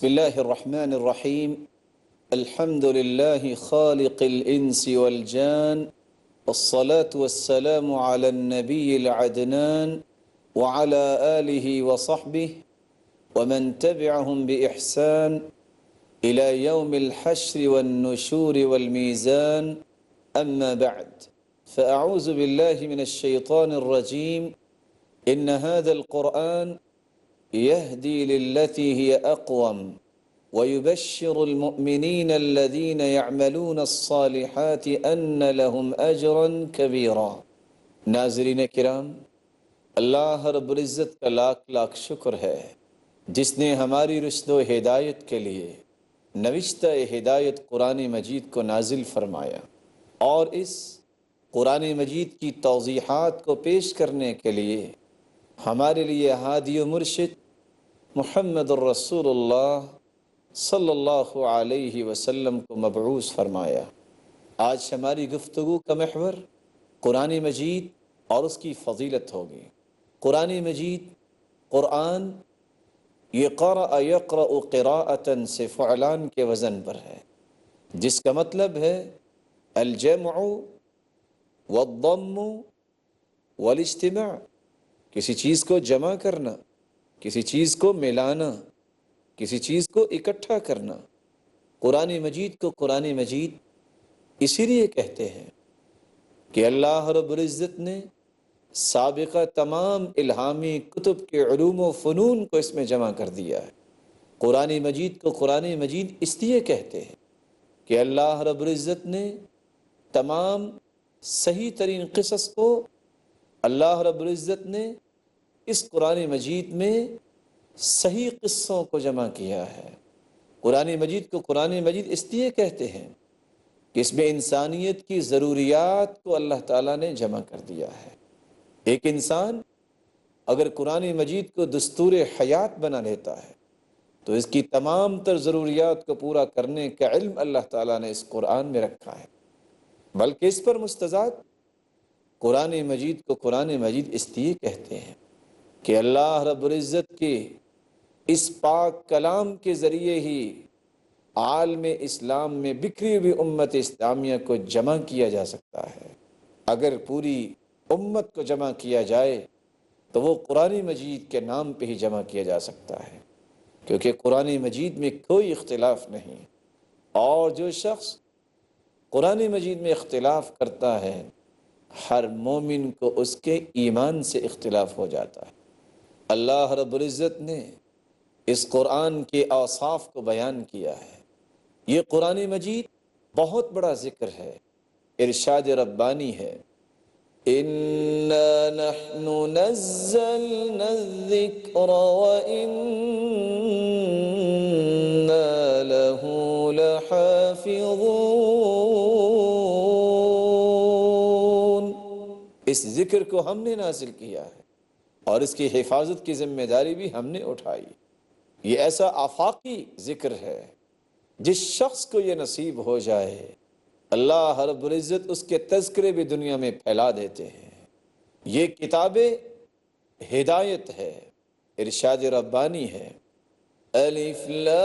بسم الله الرحمن الرحيم. الحمد لله خالق الإنس والجان، والصلاة والسلام على النبي العدنان وعلى آله وصحبه ومن تبعهم بإحسان إلى يوم الحشر والنشور والميزان. أما بعد، فأعوذ بالله من الشيطان الرجيم. إن هذا القرآن يهدي للتي هي أقوم ويبشر المؤمنين الذين يعملون الصالحات أن لهم أجرا كبيرا. ناظرین کرام، اللہ رب العزت کا لاکھ لاکھ شکر ہے جس نے ہماری رشد و ہدایت کے لیے نوشتہ ہدایت قرآن مجید کو نازل فرمایا، اور اس قرآن مجید کی توضیحات کو پیش کرنے کے لیے ہمارے لیے ہادی و مرشد محمد الرسول اللہ صلی اللہ علیہ وسلم کو مبعوث فرمایا۔ آج ہماری گفتگو کا محور قرآن مجید اور اس کی فضیلت ہوگی۔ قرآن مجید، قرآن، یہ قرأ یقرأ قراءۃ سے فعلان کے وزن پر ہے، جس کا مطلب ہے الجمع والضم والاجتماع، کسی چیز کو جمع کرنا، کسی چیز کو ملانا، کسی چیز کو اکٹھا کرنا۔ قرآن مجید کو قرآن مجید اسی لیے کہتے ہیں کہ اللہ رب العزت نے سابقہ تمام الہامی کتب کے علوم و فنون کو اس میں جمع کر دیا ہے۔ قرآن مجید کو قرآن مجید اس لیے کہتے ہیں کہ اللہ رب العزت نے تمام صحیح ترین قصص کو اللہ رب العزت نے اس قرآن مجید میں صحیح قصوں کو جمع کیا ہے۔ قرآن مجید کو قرآن مجید اس لیے کہتے ہیں کہ اس میں انسانیت کی ضروریات کو اللہ تعالیٰ نے جمع کر دیا ہے۔ ایک انسان اگر قرآن مجید کو دستور حیات بنا لیتا ہے تو اس کی تمام تر ضروریات کو پورا کرنے کا علم اللہ تعالیٰ نے اس قرآن میں رکھا ہے، بلکہ اس پر مستزاد قرآن مجید کو قرآن مجید اس لیے کہتے ہیں کہ اللہ رب العزت کے اس پاک کلام کے ذریعے ہی عالم اسلام میں بکھری ہوئی امت اسلامیہ کو جمع کیا جا سکتا ہے۔ اگر پوری امت کو جمع کیا جائے تو وہ قرآن مجید کے نام پہ ہی جمع کیا جا سکتا ہے، کیونکہ قرآن مجید میں کوئی اختلاف نہیں، اور جو شخص قرآن مجید میں اختلاف کرتا ہے ہر مومن کو اس کے ایمان سے اختلاف ہو جاتا ہے۔ اللہ رب العزت نے اس قرآن کے اوصاف کو بیان کیا ہے۔ یہ قرآن مجید بہت بڑا ذکر ہے، ارشاد ربانی ہے، اِنَّا نَحْنُ نَزَّلْنَا الذِّكْرَ وَإِنَّا لَهُ لَحَافِظُونَ۔ اس ذکر کو ہم نے نازل کیا ہے اور اس کی حفاظت کی ذمہ داری بھی ہم نے اٹھائی۔ یہ ایسا آفاقی ذکر ہے، جس شخص کو یہ نصیب ہو جائے اللہ رب العزت اس کے تذکرے بھی دنیا میں پھیلا دیتے ہیں۔ یہ کتاب ہدایت ہے، ارشاد ربانی ہے، الف لام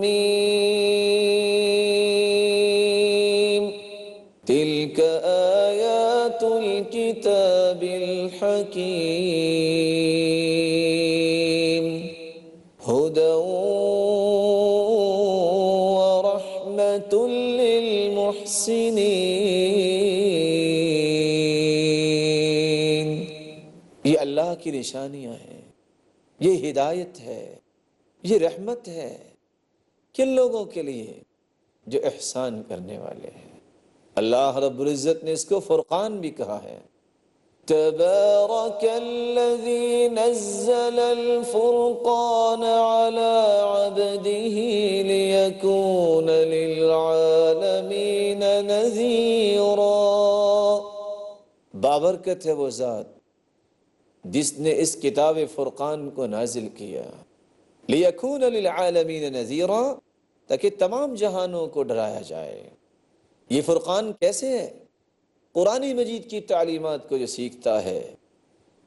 میم تلک آیات الکتاب الحکیم ہدی ورحمۃ للمحسنین۔ یہ اللہ کی نشانیاں ہیں، یہ ہدایت ہے، یہ رحمت ہے کن لوگوں کے لیے؟ جو احسان کرنے والے ہیں۔ اللہ رب العزت نے اس کو فرقان بھی کہا ہے، تبارک الذی نزل الفرقان علی عبدہ لیکون للعالمین نذیرا۔ بابرکت ہے وہ ذات جس نے اس کتاب فرقان کو نازل کیا، لیکون للعالمین نذیرا، تاکہ تمام جہانوں کو ڈرایا جائے۔ یہ فرقان کیسے ہے؟ قرآن مجید کی تعلیمات کو جو سیکھتا ہے،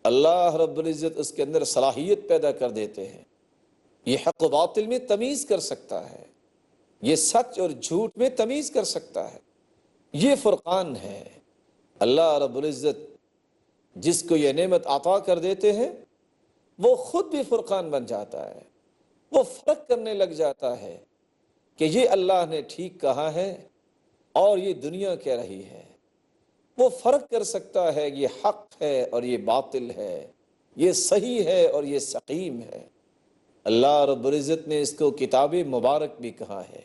اللہ رب العزت اس کے اندر صلاحیت پیدا کر دیتے ہیں، یہ حق و باطل میں تمیز کر سکتا ہے، یہ سچ اور جھوٹ میں تمیز کر سکتا ہے۔ یہ فرقان ہے۔ اللہ رب العزت جس کو یہ نعمت عطا کر دیتے ہیں وہ خود بھی فرقان بن جاتا ہے، وہ فرق کرنے لگ جاتا ہے کہ یہ اللہ نے ٹھیک کہا ہے اور یہ دنیا کہہ رہی ہے۔ وہ فرق کر سکتا ہے یہ حق ہے اور یہ باطل ہے، یہ صحیح ہے اور یہ سقیم ہے۔ اللہ رب العزت نے اس کو کتاب مبارک بھی کہا ہے۔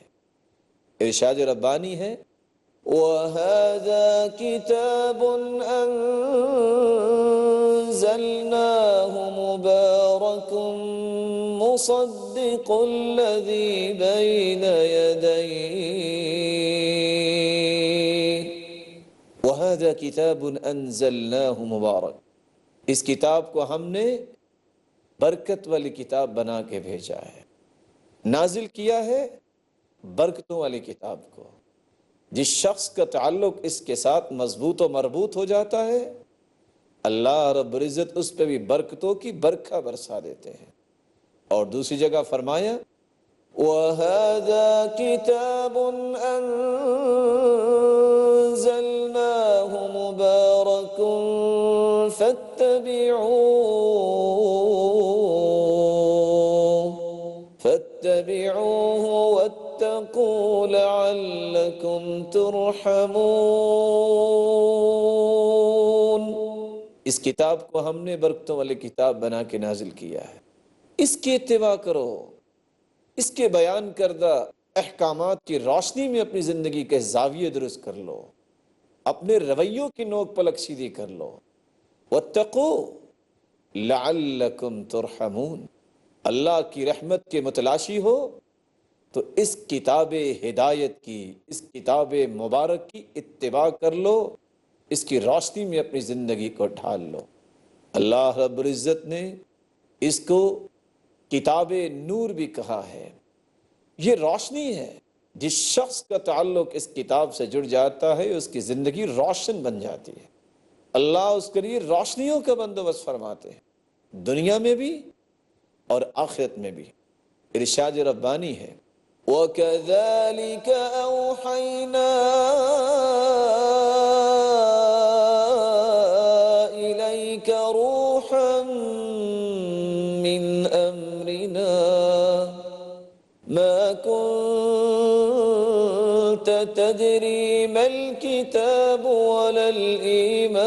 ارشاد ربانی ہے، وَهَذَا كِتَابٌ أَنزَلْنَاهُ مُبَارَكٌ مُصَدِّقُ الَّذِي بَيْنَ يَدَيْهِ وَهَذَا كِتَابٌ أَنزَلْنَاهُ مُبَارَكٌ، اس کتاب کو ہم نے برکت والی کتاب بنا کے بھیجا ہے، نازل کیا ہے برکتوں والی کتاب کو۔ جس شخص کا تعلق اس کے ساتھ مضبوط و مربوط ہو جاتا ہے، اللہ رب العزت اس پہ بھی برکتوں کی برکھا برسا دیتے ہیں۔ اور دوسری جگہ فرمایا، وَهَذَا كِتَابٌ أَنزَلْنَاهُ مُبَارَكٌ فَاتَّبِعُوهُ وَاتَّقُوا لَعَلَّكُمْ تُرْحَمُونَ۔ اس کتاب کو ہم نے برکتوں والی کتاب بنا کے نازل کیا ہے، اس کی اتباع کرو، اس کے بیان کردہ احکامات کی روشنی میں اپنی زندگی کے زاویے درست کر لو، اپنے رویوں کی نوک پلک سیدھی کر لو۔ وَاتَّقُوا لَعَلَّكُمْ تُرْحَمُونَ، اللہ کی رحمت کے متلاشی ہو تو اس کتاب ہدایت کی، اس کتاب مبارک کی اتباع کر لو، اس کی روشنی میں اپنی زندگی کو ڈھال لو۔ اللہ رب العزت نے اس کو کتاب نور بھی کہا ہے۔ یہ روشنی ہے، جس شخص کا تعلق اس کتاب سے جڑ جاتا ہے اس کی زندگی روشن بن جاتی ہے۔ اللہ اس کے لیے روشنیوں کا بندوبست فرماتے ہیں، دنیا میں بھی اور آخرت میں بھی۔ ارشاد ربانی ہے، وَكَذَلِكَ أَوْحَيْنَا إِلَيْكَ رُوحًا مِّنْ أَمْرِنَا مَا كُنْتَ تَدْرِي مَا الْكِتَابُ وَلَا الْإِيمَانُ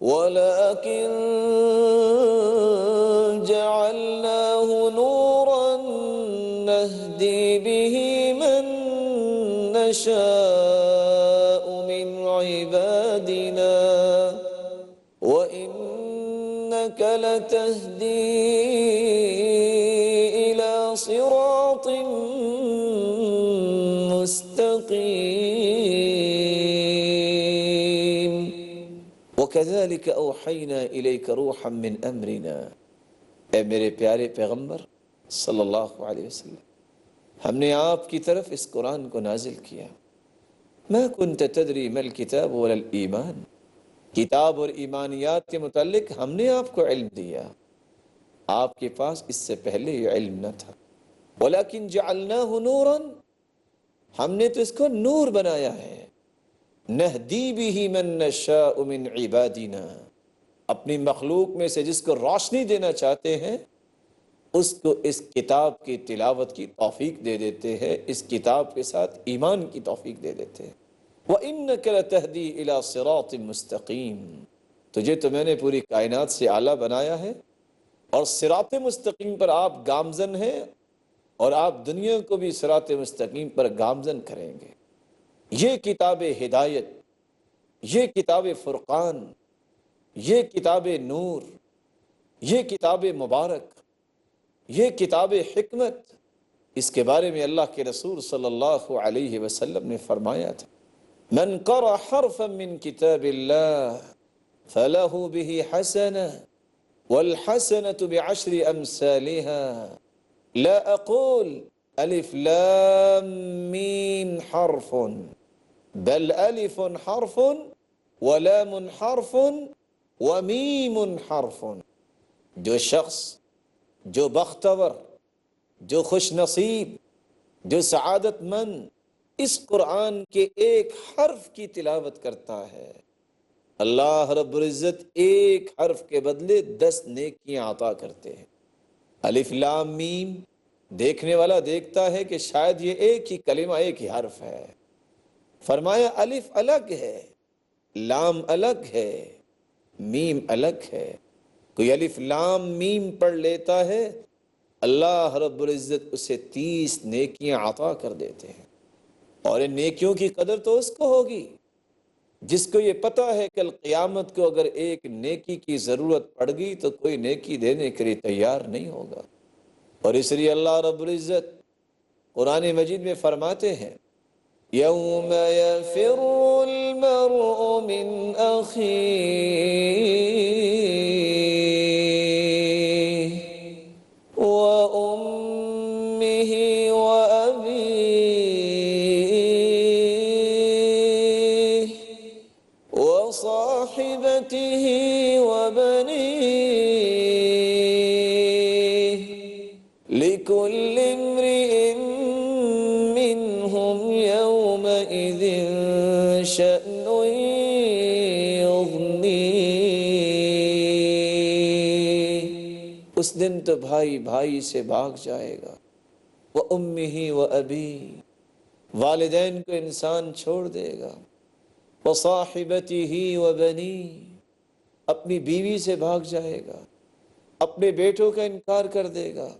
وَلَكِنْ جَعَلْنَاهُ نُورًا نَهْدِي بِهِ مَن نَّشَاءُ مِنْ عِبَادِنَا وَإِنَّكَ لَتَهْدِي إِلَى صِرَاطٍ مُسْتَقِيمٍ۔ وَكَذَلِكَ أَوْحَيْنَا إِلَيْكَ رُوحًا مِّنْ أَمْرِنَا، اے میرے پیارے پیغمبر صلی اللہ علیہ وسلم، ہم نے آپ کی طرف اس قرآن کو نازل کیا۔ ما كنت تدری ما الکتاب ولا الایمان، کتاب اور ایمانیات کے متعلق ہم نے آپ کو علم دیا، آپ کے پاس اس سے پہلے یہ علم نہ تھا۔ ولیکن جعلناہ نورا، ہم نے تو اس کو نور بنایا ہے، نہدی بہ من نشاء من عبادنا، اپنی مخلوق میں سے جس کو روشنی دینا چاہتے ہیں اس کو اس کتاب کی تلاوت کی توفیق دے دیتے ہیں، اس کتاب کے ساتھ ایمان کی توفیق دے دیتے ہیں۔ وَإِنَّكَ لَتَهْدِي إِلَى صِرَاطٍ مُسْتَقِيمٍ، تجھے تو میں نے پوری کائنات سے اعلیٰ بنایا ہے اور صراط مستقیم پر آپ گامزن ہیں، اور آپ دنیا کو بھی صراط مستقیم پر گامزن کریں گے۔ یہ کتاب ہدایت، یہ کتاب فرقان، یہ کتاب نور، یہ کتاب مبارک، یہ کتاب حکمت، اس کے بارے میں اللہ کے رسول صلی اللہ علیہ وسلم نے فرمایا تھا، من قرأ حرفا من کتاب اللہ فلہ بہ حسنہ والحسنة بعشر امثالها لا اقول الف لام میم حرف بل الف حرف ولام حرف ومیم حرف. جو شخص، جو بختور، جو خوش نصیب، جو سعادت مند اس قرآن کے ایک حرف کی تلاوت کرتا ہے، اللہ رب العزت ایک حرف کے بدلے 10 نیکیاں عطا کرتے ہیں. الف لام میم، دیکھنے والا دیکھتا ہے کہ شاید یہ ایک ہی کلمہ، ایک ہی حرف ہے. فرمایا الف الگ ہے، لام الگ ہے، میم الگ ہے. کوئی الف لام میم پڑھ لیتا ہے، اللہ رب العزت اسے 30 نیکیاں عطا کر دیتے ہیں. اور ان نیکیوں کی قدر تو اس کو ہوگی جس کو یہ پتہ ہے کہ قیامت کو اگر ایک نیکی کی ضرورت پڑ گئی تو کوئی نیکی دینے کے لیے تیار نہیں ہوگا. اور اس لیے اللہ رب العزت قرآن مجید میں فرماتے ہیں یوم یفر المرء من اخیہ وأمه وأبيه وصاحبته وبنيه لكل امرئ منهم يومئذ شأن يغنيه. اس دن تو بھائی بھائی سے بھاگ جائے گا. وَأُمِّهِ وَأَبِيهِ، والدین کو انسان چھوڑ دے گا. وَصَاحِبَتِهِ وَبَنِيهِ، اپنی بیوی سے بھاگ جائے گا، اپنے بیٹوں کا انکار کر دے گا.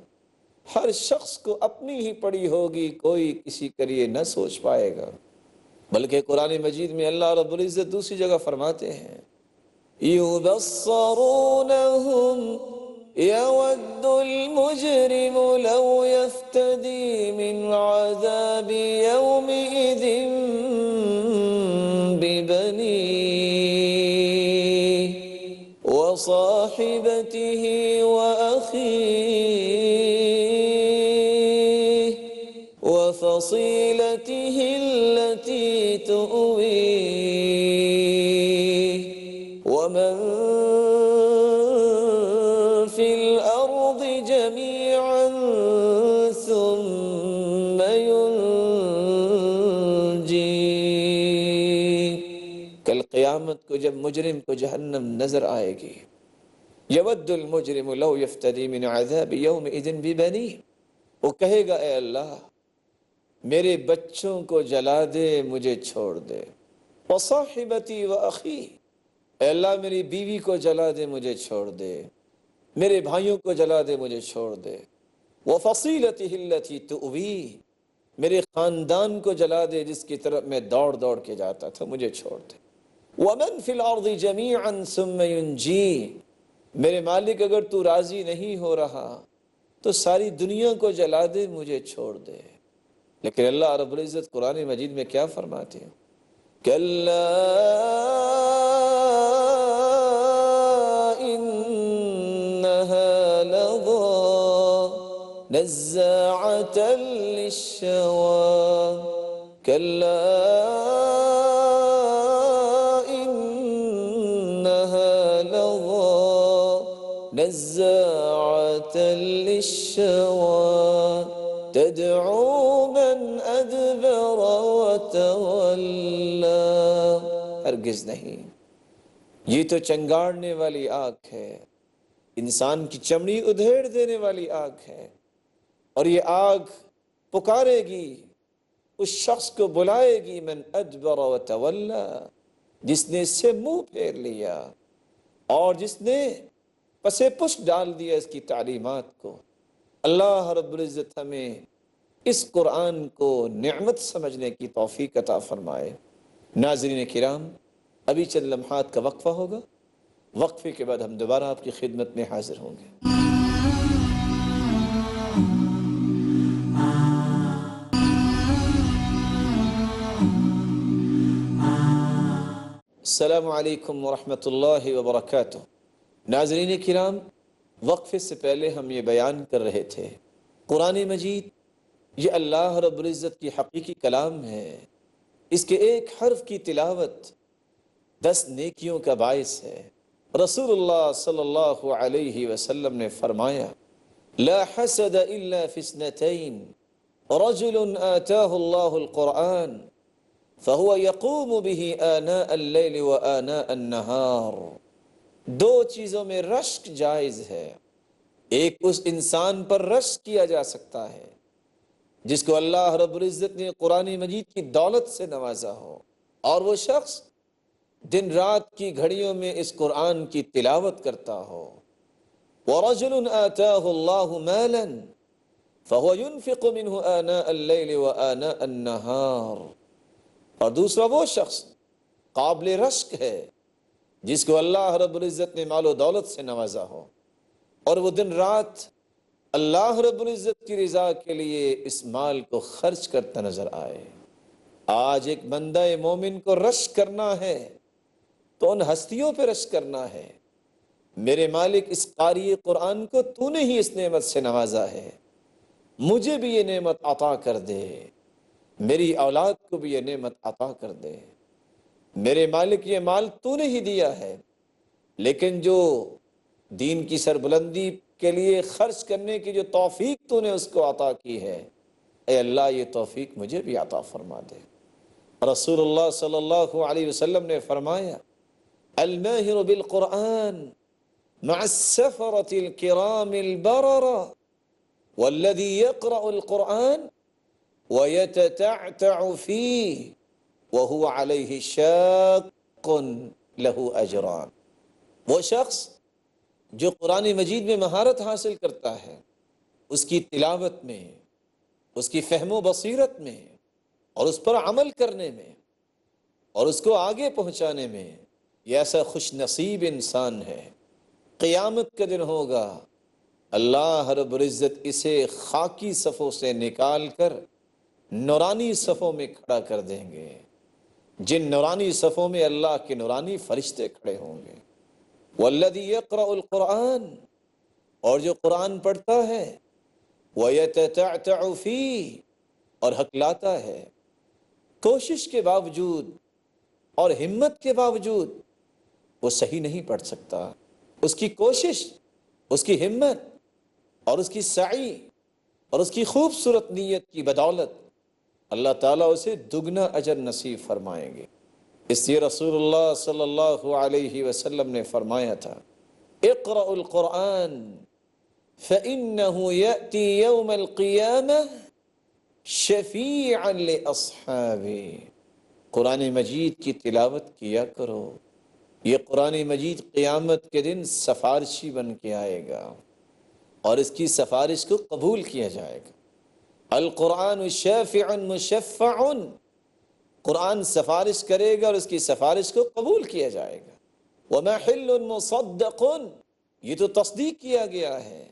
ہر شخص کو اپنی ہی پڑی ہوگی، کوئی کسی کے لیے نہ سوچ پائے گا. بلکہ قرآن مجید میں اللہ رب العزت دوسری جگہ فرماتے ہیں يُبَصَّرُونَهُمْ يَوَدُّ الْمُجْرِمُ لَوْ يَفْتَدِي مِنْ عَذَابِ يَوْمِئِذٍ بِبَنِيهِ وَصَاحِبَتِهِ وَأَخِيهِ وَفَصِيلَتِهِ الَّتِي تُؤْوِيهِ وَمَن فِي الْأَرْضِ جَمِيعًا ثُمَّ يُنْجِيهِ. کل قیامت کو جب مجرم کو جہنم نظر آئے گی، یود المجرم لو یفتدی من عذاب یومئذ ببنیہ، وہ کہے گا اے اللہ میرے بچوں کو جلا دے، مجھے چھوڑ دے. وصاحبتی واخی، اے اللہ میری بیوی کو جلا دے، مجھے چھوڑ دے. میرے بھائیوں کو جلا دے، مجھے چھوڑ دے. وفصیلتہ التی تؤویہ، میرے خاندان کو جلا دے جس کی طرف میں دوڑ دوڑ کے جاتا تھا، مجھے چھوڑ دے. ومن فی الارض جمیعا ثم ینجیہ، میرے مالک اگر تو راضی نہیں ہو رہا تو ساری دنیا کو جلا دے، مجھے چھوڑ دے. لیکن اللہ رب العزت قرآن مجید میں کیا فرماتے ہیں کَلَّا إِنَّهَا لَظَىٰ نَزَّاعَةً لِلشَّوَىٰ كَلَّا إِنَّهَا لَظَىٰ نَزَّاعَةً لِلشَّوَىٰ تَدْعُو مَنْ أَدْبَرَ وَتَوَلَّىٰ. ہرگز نہیں، یہ تو چنگاڑنے والی آگ ہے، انسان کی چمڑی ادھیڑ دینے والی آگ ہے. اور یہ آگ پکارے گی، اس شخص کو بلائے گی من ادبر وتولی، جس نے اس سے منہ پھیر لیا اور جس نے پس پش ڈال دیا اس کی تعلیمات کو. اللہ رب العزت ہمیں اس قرآن کو نعمت سمجھنے کی توفیق عطا فرمائے. ناظرین کرام، ابھی چند لمحات کا وقفہ ہوگا، وقفے کے بعد ہم دوبارہ آپ کی خدمت میں حاضر ہوں گے. السلام علیکم ورحمۃ اللہ وبرکاتہ. ناظرین کرام، وقفے سے پہلے ہم یہ بیان کر رہے تھے قرآن مجید یہ اللہ رب العزت کی حقیقی کلام ہے، اس کے ایک حرف کی تلاوت 10 نیکیوں کا باعث ہے۔ رسول اللہ صلی اللہ علیہ وسلم نے فرمایا، لا حسد الا فی اثنتین، رجل آتاہ اللہ القرآن فهو يقوم به آناء اللیل وآناء النہار۔ دو چیزوں میں رشک جائز ہے۔ ایک اس انسان پر رشک کیا جا سکتا ہے جس کو اللہ رب العزت نے قرآن مجید کی دولت سے نوازا ہو، اور وہ شخص دن رات کی گھڑیوں میں اس قرآن کی تلاوت کرتا ہو۔ وَرَجُلٌ آتَاهُ اللَّهُ مَالًا فَهُوَ يُنْفِقُ مِنْهُ آنَاءَ اللَّيْلِ وَآنَاءَ النَّهَارِ، اور دوسرا وہ شخص قابل رشک ہے جس کو اللہ رب العزت نے مال و دولت سے نوازا ہو اور وہ دن رات اللہ رب العزت کی رضا کے لیے اس مال کو خرچ کرتا نظر آئے۔ آج ایک بندہ مومن کو رشک کرنا ہے تو ان ہستیوں پہ رشک کرنا ہے، میرے مالک اس قاری قرآن کو تو نے ہی اس نعمت سے نوازا ہے، مجھے بھی یہ نعمت عطا کر دے، میری اولاد کو بھی یہ نعمت عطا کر دے۔ میرے مالک یہ مال تو نے ہی دیا ہے، لیکن جو دین کی سربلندی کے لیے خرچ کرنے کی جو توفیق تو نے اس کو عطا کی ہے، اے اللہ یہ توفیق مجھے بھی عطا فرما دے۔ رسول اللہ صلی اللہ علیہ وسلم نے فرمایا، الماہر بالقرآن مع السفرة الكرام البررة والذي يقرأ القرآن ويتتعتع فيه وهو عليه شاق له اجران۔ وہ شخص جو قرآن مجید میں مہارت حاصل کرتا ہے، اس کی تلاوت میں، اس کی فہم و بصیرت میں اور اس پر عمل کرنے میں اور اس کو آگے پہنچانے میں، یہ ایسا خوش نصیب انسان ہے، قیامت کا دن ہوگا اللہ رب العزت اسے خاکی صفوں سے نکال کر نورانی صفوں میں کھڑا کر دیں گے، جن نورانی صفوں میں اللہ کے نورانی فرشتے کھڑے ہوں گے۔ والذی یقرأ القرآن، اور جو قرآن پڑھتا ہے، ویتتعتع فیہ، اور ہکلاتا ہے، کوشش کے باوجود اور ہمت کے باوجود وہ صحیح نہیں پڑھ سکتا۔ اس کی کوشش، اس کی ہمت اور اس کی سعی اور اس کی خوبصورت نیت کی بدولت اللہ تعالیٰ اسے دگنا اجر نصیب فرمائیں گے۔ اس لیے رسول اللہ صلی اللہ علیہ وسلم نے فرمایا تھا، اقرأ القرآن فإنه يأتي يوم القيامة شفیعا لأصحابہ۔ قرآن مجید کی تلاوت کیا کرو، یہ قرآن مجید قیامت کے دن سفارشی بن کے آئے گا اور اس کی سفارش کو قبول کیا جائے گا۔ القرآن شافع مشفع، قرآن سفارش کرے گا اور اس کی سفارش کو قبول کیا جائے گا۔ ومحل مصدق، یہ تو تصدیق کیا گیا ہے،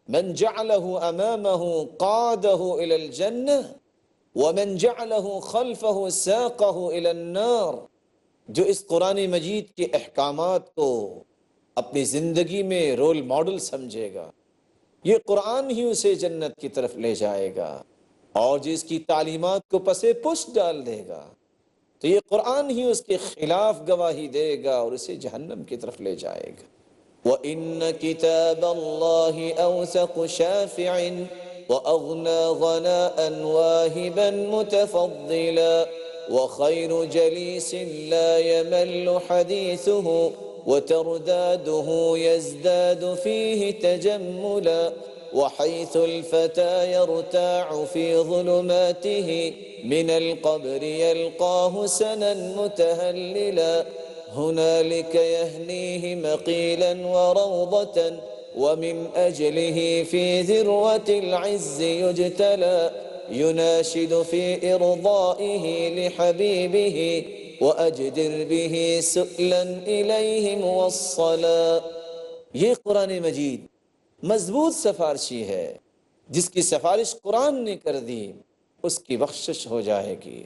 من جعلہ امامہ قادہ الی الجنہ ومن جعلہ خلفہ ساقہ الی النار، جو اس قرآن مجید کے احکامات کو اپنی زندگی میں رول ماڈل سمجھے گا، یہ قرآن ہی اسے جنت کی طرف لے جائے گا، اور جو اس کی تعلیمات کو پس پشت ڈال دے گا تو یہ قرآن ہی اس کے خلاف گواہی دے گا اور اسے جہنم کی طرف لے جائے گا۔ وَإِنَّ كِتَابَ اللَّهِ أَوْثَقُ شَافِعٍ وَأَغْنَى غَنَاءً وَاهِبًا مُتَفَضِّلًا وَخَيْرُ جَلِيسٍ لَا يَمَلُّ حَدِيثُهُ وترداده يزداد فيه تجملا وحيث الفتى يرتاع في ظلماته من القبر يلقاه سنا متهللا هنالك يهنيه مقيلا وروضة ومن أجله في ذروة العز يجتلى يناشد في إرضائه لحبيبه وَأَجْدِرْ بِهِ سُؤْلًا إِلَيْهِ مُوَصَّلًا۔ یہ قرآن مجید مضبوط سفارشی ہے، جس کی سفارش قرآن نے کر دی اس کی بخشش ہو جائے گی۔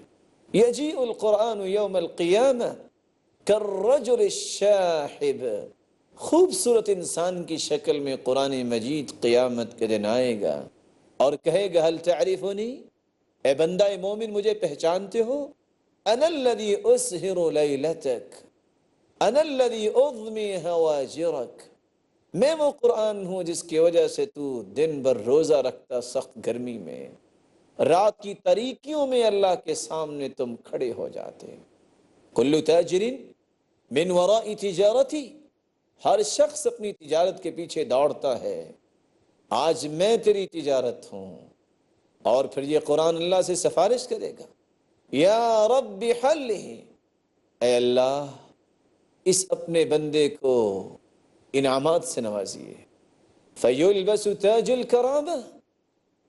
یجیء القرآن یوم القیامہ کالرجل الشاحب، خوبصورت انسان کی شکل میں قرآن مجید قیامت کے دن آئے گا اور کہے گا حل تعریفنی، اے بندہ مومن مجھے پہچانتے ہو؟ انا الذی اسہر لیلتک، انا الذی اضمی ہواجرک، میں وہ قرآن ہوں جس کی وجہ سے تو دن بھر روزہ رکھتا سخت گرمی میں، رات کی تاریکیوں میں اللہ کے سامنے تم کھڑے ہو جاتے۔ کل تاجر من وراء تجارتی، ہر شخص اپنی تجارت کے پیچھے دوڑتا ہے، آج میں تیری تجارت ہوں۔ اور پھر یہ قرآن اللہ سے سفارش کرے گا، یا رب حلہ، اے اللہ اس اپنے بندے کو انعامات سے نوازیے۔ فیلبس تاج الکرامہ،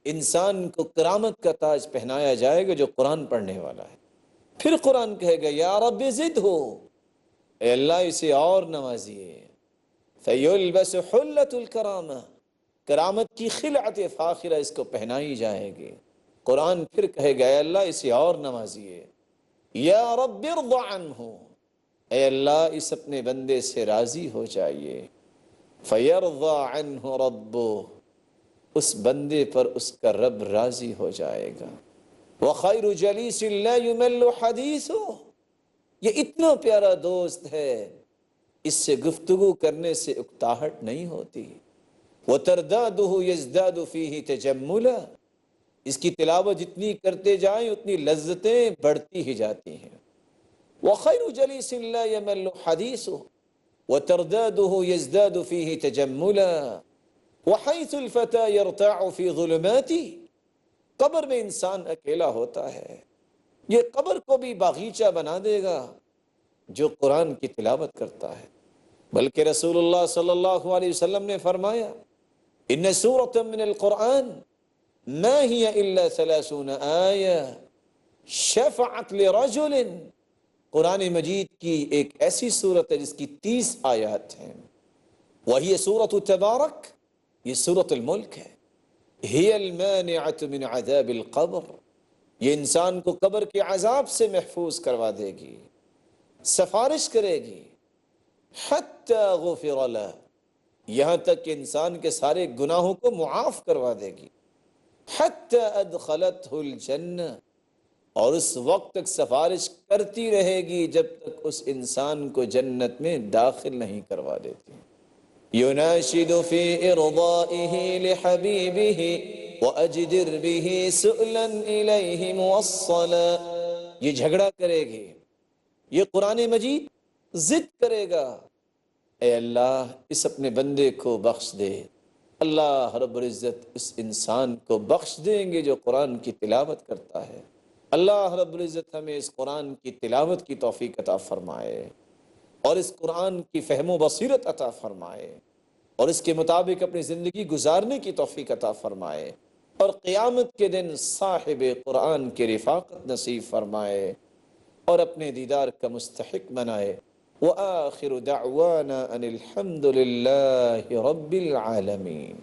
انسان کو کرامت کا تاج پہنایا جائے گا جو قرآن پڑھنے والا ہے۔ پھر قرآن کہے گا یا رب زد ہو، اے اللہ اسے اور نوازیے۔ فیلبس حلت الکرامہ، کرامت کی خلعت فاخرہ اس کو پہنائی جائے گی۔ قرآن پھر کہے گا اے اللہ اسے اور نوازیے۔ یا رب ارض عنہ، اے اللہ اس اپنے بندے سے راضی ہو جائیے۔ فیرضی عنہ ربہ، اس بندے پر اس کا رب راضی ہو جائے گا۔ وخیر جلیس لا یمل حدیثہ، یہ اتنا پیارا دوست ہے اس سے گفتگو کرنے سے اکتاہٹ نہیں ہوتی۔ وتردادہ یزداد فیہ تجملا، اس کی تلاوت جتنی کرتے جائیں اتنی لذتیں بڑھتی ہی جاتی ہیں۔ وخیر جلیس لا یمل حدیثہ وتردادہ یزداد فیہ تجملا وحیث الفتى یرتاع فی ظلماتی، قبر میں انسان اکیلا ہوتا ہے، یہ قبر کو بھی باغیچہ بنا دے گا جو قرآن کی تلاوت کرتا ہے۔ بلکہ رسول اللہ صلی اللہ علیہ وسلم نے فرمایا ان سورۃ من القرآن ما ہی الا 30 آیہ شفعت لرجل، قرآن مجید کی ایک ایسی صورت ہے جس کی 30 آیات ہیں۔ وہی سورۃ تبارک، یہ سورۃ الملک ہے۔ ہی المانعۃ من عذاب القبر، یہ انسان کو قبر کے عذاب سے محفوظ کروا دے گی، سفارش کرے گی۔ حتی غفر لہ، یہاں تک کہ انسان کے سارے گناہوں کو معاف کروا دے گی۔ حتی ادخلتہ الجنہ، اور اس وقت تک سفارش کرتی رہے گی جب تک اس انسان کو جنت میں داخل نہیں کروا دیتی۔ یناشد فی ارضائہ لحبیبہ واجدر بہ سؤلا الیہ موصلا، یہ جھگڑا کرے گی، یہ قرآن مجید ضد کرے گا، اے اللہ اس اپنے بندے کو بخش دے۔ اللہ رب العزت اس انسان کو بخش دیں گے جو قرآن کی تلاوت کرتا ہے۔ اللہ رب العزت ہمیں اس قرآن کی تلاوت کی توفیق عطا فرمائے، اور اس قرآن کی فہم و بصیرت عطا فرمائے، اور اس کے مطابق اپنی زندگی گزارنے کی توفیق عطا فرمائے، اور قیامت کے دن صاحب قرآن کے رفاقت نصیب فرمائے، اور اپنے دیدار کا مستحق بنائے۔ وآخر دعوانا ان الحمد للہ رب العالمین۔